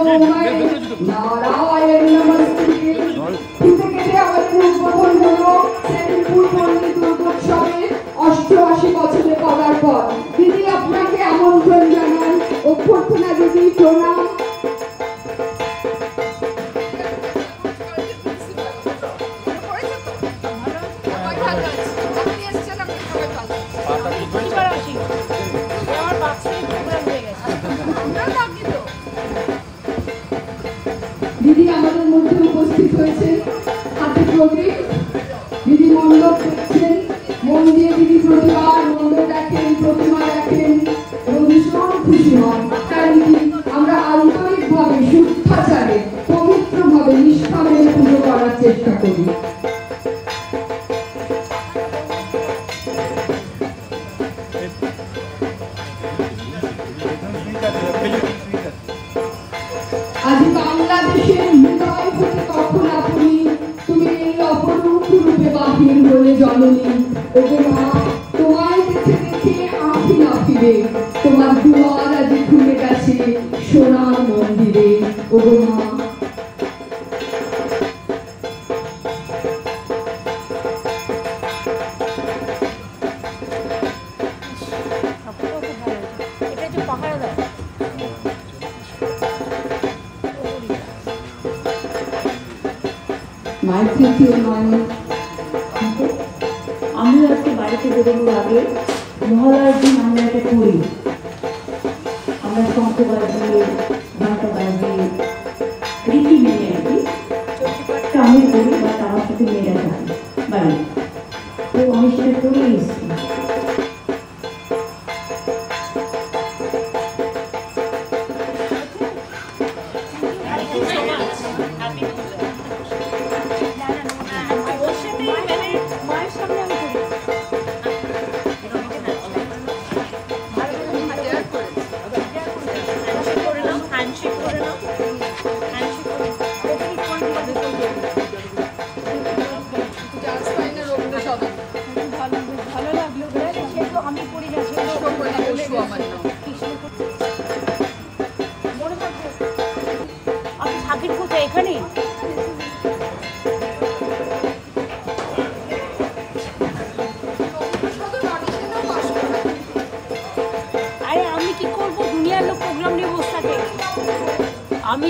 মঙ্গলময় নারায়ণ নমস্তুতে। থেকে আমাদের উদ্বোধন হলো সেন্টপুর পল্লী দুর্গোৎসবে 88 বছরে করার পর। দিদি আপনাকে আমন্ত্রণ জানান। অভ্যর্থনা দিদি, প্রণাম। দিদি আমাদের মধ্যে উপস্থিত হয়েছে, হাতে প্রদীপ। দিদি মণ্ডপ দেখছেন, মন দিয়ে দিদি প্রতিবার মণ্ডপ দেখেন, প্রতিমা দেখেন এবং ভীষণ খুশি হন। তাই দিদি আমরা আন্তরিকভাবে, শুদ্ধাচারে, পবিত্রভাবে, নিষ্ঠা মেনে পুজো করার চেষ্টা করি। আজ বাংলাদেশের হৃদয় থেকে কখন আপনি তুমি এই অপরূপ রূপে বাহির হলে জননী। ওগো মা, তোমায় দেখে দেখে আঁখি না ফিরে, তোমার দুয়ার আজ খুলে গেছে সোনার মন্দিরে। ওগো মা, মায়ের তৃতীয় নয়ন। আমি আজকে বাড়িতে বেরোনোর আগে মহালয়ার দিন আমরা এটা করি। আমরা শঙ্খ বাজিয়ে, ঘন্টা বাজিয়ে, রীতি মেনে আর কি আমি করি, বা আমার সাথে মেয়েরা থাকে বাড়ি। তো আমি সেটা করে এসেছি। এখানে আরে আমি কি করবো, দুনিয়ার লোক প্রোগ্রাম নিয়ে বসে থাকে। আমি